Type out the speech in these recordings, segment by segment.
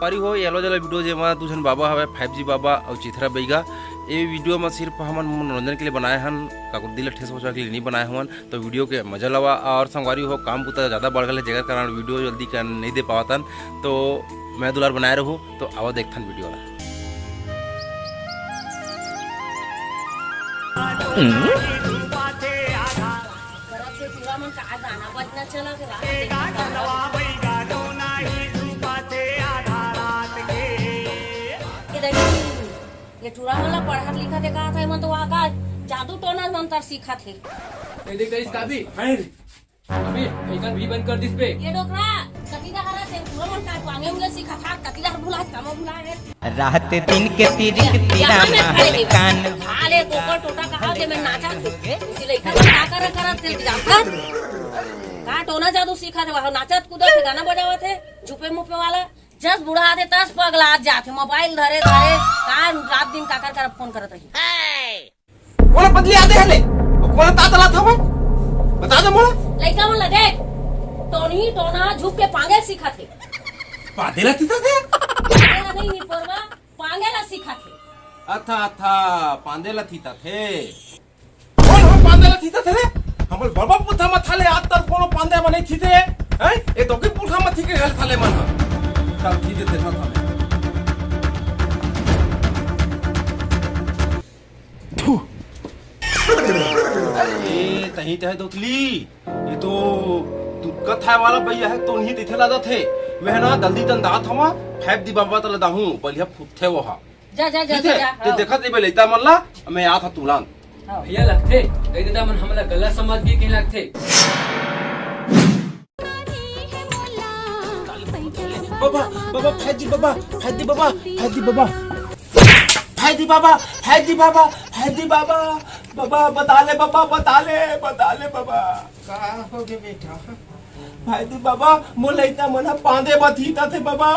संगवारी हो ये अलग अलग वीडियो जेमा दूसरे बाबा हवे 5G बाबा और चिथरा बैगा ये वीडियो में सिर्फ हम मनोरंजन के लिए बनाए हन काकुर दिल ठेस पहुँचा के लिए नहीं बनाए हुआ तो वीडियो के मजा लवा और संगवारी हो काम पुता ज़्यादा बढ़ गए जगह कारण वीडियो जल्दी कर नहीं दे पावतन तो मैं दुलार बनाए रहूँ तो आवा देखथन वीडियो ला। ये टूरा वाला पढ़ा लिखा थे कहा था मन तो वहाँ का जादू टोना मंत्र सीखा थे। ये देख इसका भी अभी एक भी बंद कर दिस पे ये डोकरा कतीला हरा से टूरा मंत्र पांगे मुझे सीखा था कतीला भुला काम भुला है रात दिन के तीर तेरा कान हाले कोकर टोटा कहा के मैं नाचा इसी लइका का कर तेल जाता का टोना जादू सीखा थे वहाँ नाचत कूदत थे गाना बजावत थे झुपे मुपे वाला जस बुढ़ा आते तस पगला जाते मोबाइल धरे धरे कान रात दिन काकर कर फोन करत रही कौन बदली आते हैं ले कौन तातला था मैं बता दे मोला लइका मन लगे टोनी टोना झुक के पांगे सीखा थे पादेला थी थे पांगेला नहीं परवा पांगेला सीखा थे अथा पांदेला थी थे कौन हम पांदेला थी थे हमर बाबा पुथा में थाले आज तक कोनो पांदे में नहीं थी थे हैं ए तो के पुथा में थी के हल थाले मन तब थी थे था थाले ए तही तह दोतली ये तो कथा वाला भैया है तो नहीं दिथे लादा थे वह ना जल्दी तन दात हवा 5D बाबा तले दाहू बलिया फुथे वहा जा जा जा जा ते देखा दे लेता मनला मैं आ था तुलान भैया लगते एकदम मन हमला गलत समझ गए के लगते बाबा बाबा 5D बाबा 5D बाबा 5D बाबा 5D बाबा 5D बाबा 5D बाबा बाबा बता ले बाबा बाबा का हो गए बेटा 5D बाबा मोले इतना मना पांदे बथी थे बाबा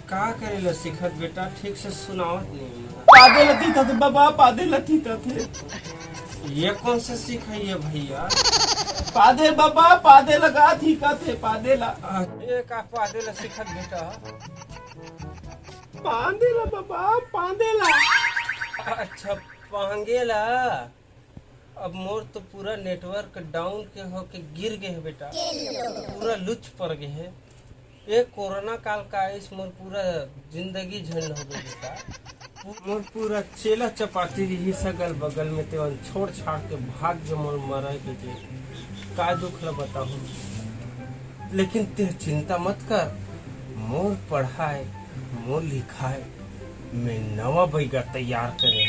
का करेला सिखत बेटा ठीक से सुनावत नहीं पादे लथी थे बाबा पादे लथी थे ये कौन सा सिखाइए भैया पादे बाबा पादे लगा थी थे पादे ला ये का पादेला सिखत बेटा पांदेला बाबा पांदेला अच्छा पांगेला अब मोर तो पूरा नेटवर्क डाउन के होके गिर गए है बेटा पूरा लुच पड़ गए है ये कोरोना काल का इस मोर पूरा जिंदगी झंड हो गई बेटा मोर पूरा चेला चपाती रही सगल बगल में ते छोड़ छाड़ के भाग जो मोर मरा के का दुख ला बताऊं लेकिन ते चिंता मत कर मोर पढ़ाए मोर लिखाए मैं नवा बैगा तैयार करे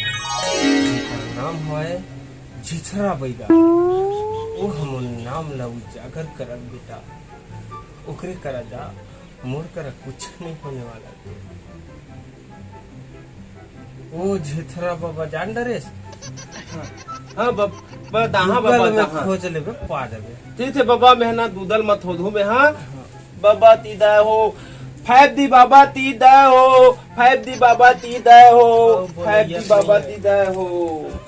नाम है जिथरा बैगा वो हम नाम ला उजागर करब बेटा ओकरे करा जा मोर करा कुछ नहीं होने वाला वो झिथरा बाबा जान डरेस हां बाबा दाहा बाबा खोज लेबे पा देबे ठीक है बाबा मेहनत दूदल मत हो धू में हां बाबा तीदा हो 5D बाबा तीदा हो 5D बाबा तीदा हो 5D बाबा तीदा हो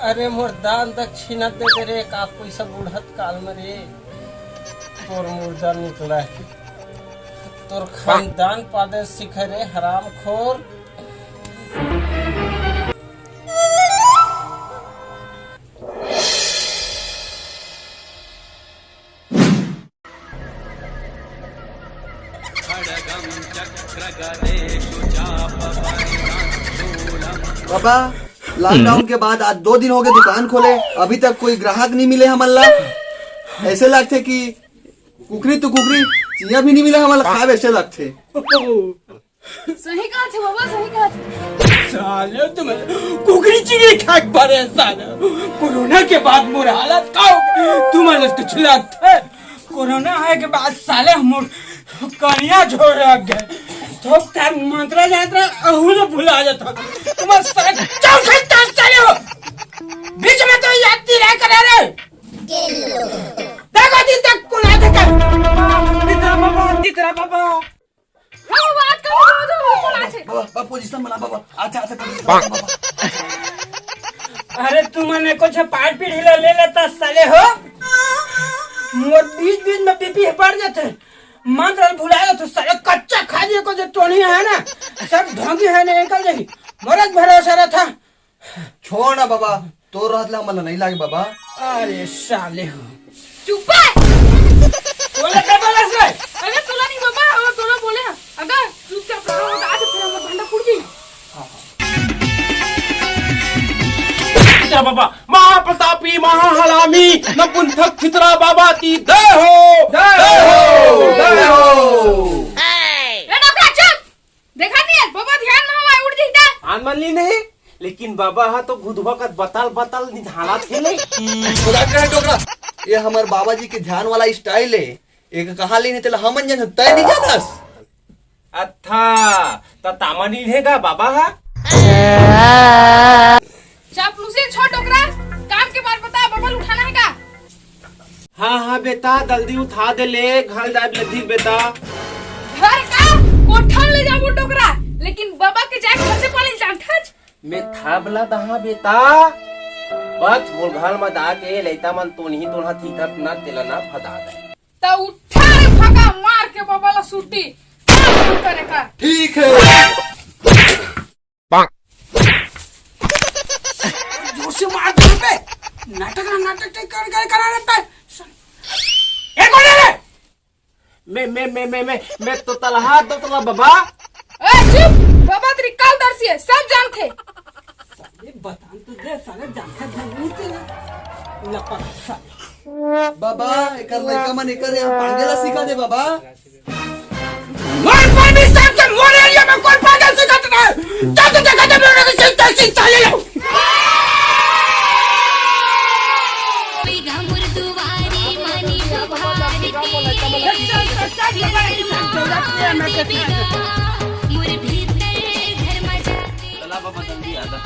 अरे मोर दान दक्षिणा दे दे रे का पैसा बुढ़त काल में रे तोर मुर्दा निकला है तोर खानदान पादे सिखे रे हराम खोर बाबा लॉकडाउन के बाद आज 2 दिन हो गए दुकान खोले अभी तक कोई ग्राहक नहीं मिले हमला ऐसे लगते कि कुकरी तो कुकरी चिया भी नहीं मिला हमला खाए ऐसे लगते सही कहा थे बाबा सही कहा थे साले तुम कुकरी चिड़ी खा के पड़े साले कोरोना के बाद मोर हालत का हो तुम्हारे कुछ लगता है कोरोना है के बाद साले हम कनिया छोड़ गए तो तार मंत्र यात्रा अहुल भुला जाता तुम साले चौखट साले हो बीच में तो याद रह कर रे देखो दिन तक कोना था तेरा बाबा हम बात कर बोला छे बाबा पोजीशन बना बाबा अच्छा बाबा अरे तुमने कुछ पाट पीट हिला ले लेता साले हो मोर बीच बीच में पीपी बढ़ जाते मंत्र भुलाएगा तो साले कच्चा खा दिए को जो टोनी है ना सब ढोंगी है ना निकल जाएगी मरद भरोसा रहा था। छोड़ ना बाबा तो रात ला मला नहीं लागे बाबा। अरे साले हो चुप है। बोले क्या बोला से अगर तोला नहीं बाबा अगर तोला बोले अगर चुपचाप रहो तो आज फिर हमारा भंडा फूट गई। जय बाबा महाप्रतापी महाहलामी नपुंसक चित्रा बाबा की जय हो जय हो जय हो। ए डॉक्टर चुप देखा नहीं है बाबा ध्यान में हवा उड़ जाता आन मान ली नहीं लेकिन बाबा हा तो गुदवा का बताल बताल निधाना थे ले खुदा करे टोकरा ये हमार बाबा जी के ध्यान वाला स्टाइल है। एक कहा लेने तेला हमन जन तय नहीं जानस। अच्छा तो तामानी रहेगा बाबा हा चापलूसी छोड़ डोकरा काम के बाद बता बबल उठाना है का। हाँ हाँ बेटा जल्दी उठा दे ले घर जाए लद्दी बेटा। घर का कोठा ले जाबो डोकरा लेकिन बाबा के जाए घर से पहले जानता मैं था बला दहा बेटा बस मोर घर में दा के लेता मन तो नहीं तोड़ा थी तब ना तिलना फदा दे तो उठा रे फका मार के बाबा ला सूटी काम करे का। ठीक है जोर से मार दे पे नाटक कर करा रे पे ए कौन है रे मैं तो तलहा तो तला बाबा। ए चुप बाबा तेरी काल दर्शी है सब जानते। ये बता तो दे साले जानता नहीं तेरा लपा साले बाबा एकर लइका मन एकर यहाँ पांगेला सिखा दे बाबा। मोर पर भी सब के मोर एरिया में कोई पागल सिखाता नहीं चल तो देखा दे मेरे को सीखता ले लो। तला बाबा जल्दी आदा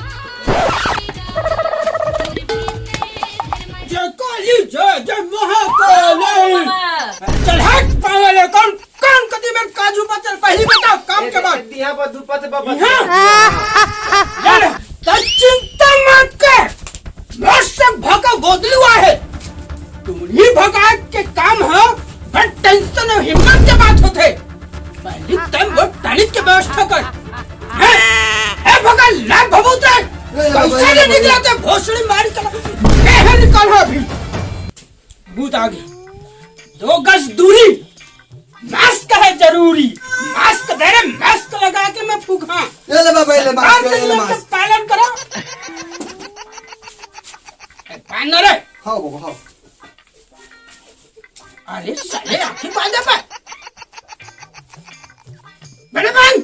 जय काली जय महाकाली चल हट पागल कौन कौन कदी में काजू बचल पहली बताओ काम के बाद दिया बा दुपत बाबा यार तो चिंता मत कर मस्त भगा गोदली हुआ है तुम ही भगा के काम है पर टेंशन और हिम्मत के बात होते पहली टाइम वो तारीख की व्यवस्था कर है भगा लाख भभूत है कैसे नहीं निकला तो भोसड़ी मारी चला कहाँ निकल रहा अभी भूत आ गई 2 गज दूरी मास्क है जरूरी मास्क दे रे मास्क लगा के मैं फूका ये ले बाबा ये ले मास्क पालन करो पान रे हाँ बाबा हाँ। अरे साले आखिर बांधे पे बड़े बन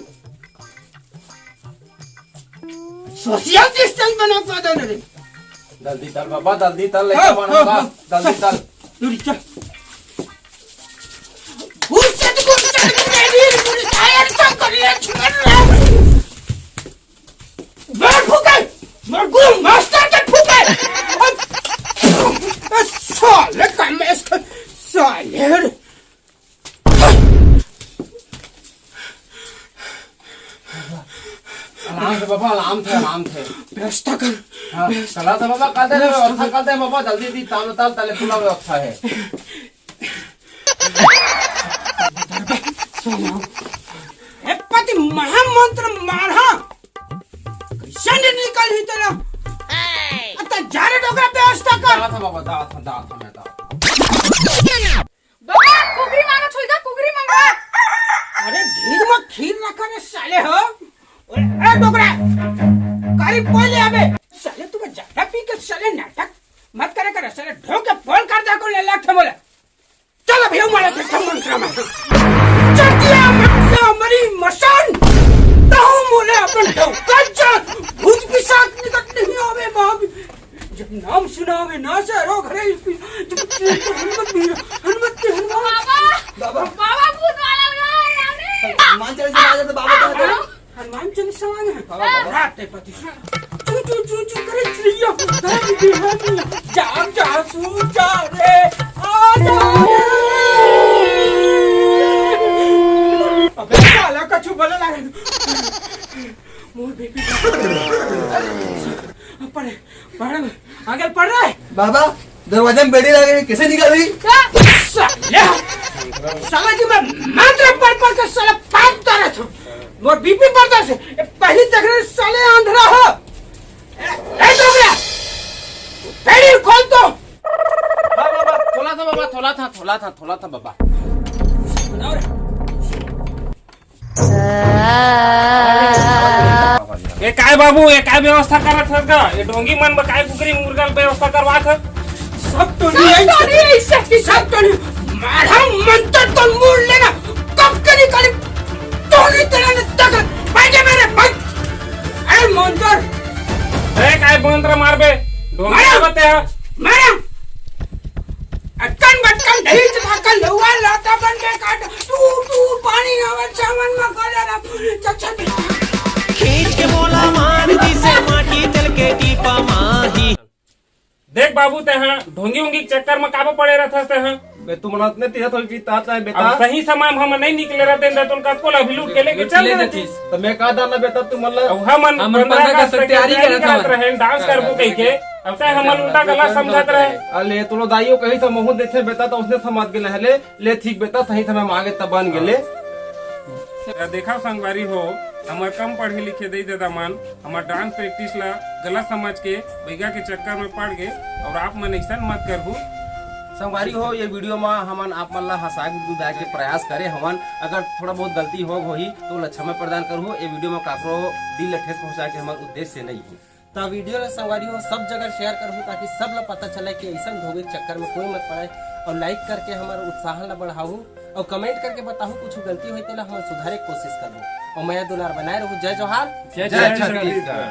सोशल डिस्टेंस बना पा दो रे जल्दी तल बाबा जल्दी तल लेके बना जल्दी तल दूरी चल गुस्से मेरी पूरी शायर सब कर ले छोड़ रहा मैं फूके मैं गुम मास्टर के फूके साले का मैं इसका साले आराम थे व्यवस्था कर हाँ चला था बाबा कल दे व्यवस्था कर दे बाबा जल्दी दी ताल ताल तले पूरा व्यवस्था है। हे पति महामंत्र मारा कैसे नहीं निकल ही तेरा अत जा रे डोगरा व्यवस्था कर चला था बाबा दा था मैं दा बाबा कुकरी मांगा छोड़ दा कुकरी मांगा। अरे घीर में खीर रखा रे साले हो ए डोगरा कारी बोले अबे साले तुम्हें ज्यादा पी के साले नाटक मत करे करे साले ढो के बोल कर दे को ले लाख बोले चलो भैया मारे के मंत्र में चटिया मत मरी मसान तो मोले अपन ढोका जा भूत पिशाच निकट नहीं होवे बाब जब नाम सुनावे ना से रो घरे हनुमत बाबा बाबा भूत वाला लगा यानी हनुमान चालीसा आ जाते बाबा तो हनुमान चालीसा है रात पति चू करे चिड़िया बिहानी जा सू जा रे आ जा अबे साला कछु बोले लगे मोर बेबी पढ़ आगे पढ़ रहा है बाबा दरवाजे में बेड़ी लगे कैसे निकल रही साला साला जी मैं मंत्र पढ़ के साला पाप तारा था मोर बीपी बढ़ता से पहली तकरीर साले आंधरा हो ए डोगरा पेड़ी खोल तो हाँ बाबा थोड़ा था बाबा थोड़ा था बाबा ये काय बाबू ये काय व्यवस्था करत हस का ये ढोंगी मन में काय कुकरी मुर्गा के व्यवस्था करवा थ सब तो नहीं सब तो नहीं मारा मंत्र तो मूड लेना कब करी करी तो नहीं तेरा ने तक बैठे मेरे बैठ अरे मंत्र अरे काय मंत्र मारबे ढोंगी बते है मारा अटकन बटकन ढीच भाकल लुआ लाता बन के काट तू पानी आवे चमन में गला चचा खींच के बोला मार दी से माटी चल के टीपा माही देख बाबू ते हां ढोंगी उंगी के चक्कर में काबे पड़े रहत ते हां बे तुम मनत ने तिया तो बीता है बेटा अब सही समय हम नहीं निकले रहते न तुम का कोला भी लूट के लेके चल रहे थे तो मैं का दाना बेटा तुम मतलब अब हम 15 का तैयारी करत रहे डांस करबो कह के अब से हम उल्टा गला समझत रहे अले तुलो दाइयो कही तो मुंह देखे बेटा तो उसने समझ गेले हले ले ठीक बेटा सही समय मांगे तब बन गेले देखा संगवारी हो हमार कम पढ़े लिखे दे दादा मान हमार डांस प्रैक्टिस ला गलत समझ के भैया के चक्कर में पड़ गए और आप मन ऐसा मत करबू संगवारी हो ये वीडियो में हमन आप मन ला हंसा के के प्रयास करे हमन अगर थोड़ा बहुत गलती हो होही तो क्षमा प्रदान करहु ये वीडियो में काकरो दिल ठेस पहुंचा के हमार उद्देश्य नहीं है तो वीडियो ला संगवारी हो सब जगह शेयर करहु ताकि सब ला पता चले कि ऐसा धोखे के चक्कर में कोई मत पड़े और लाइक करके हमारा उत्साह ला बढ़ाऊ और कमेंट करके बताओ कुछ गलती हुई तो हम सुधारे की कोशिश करूँ और मैं दुलार बनाए रहूँ। जय जोहार जय छत्तीसगढ़।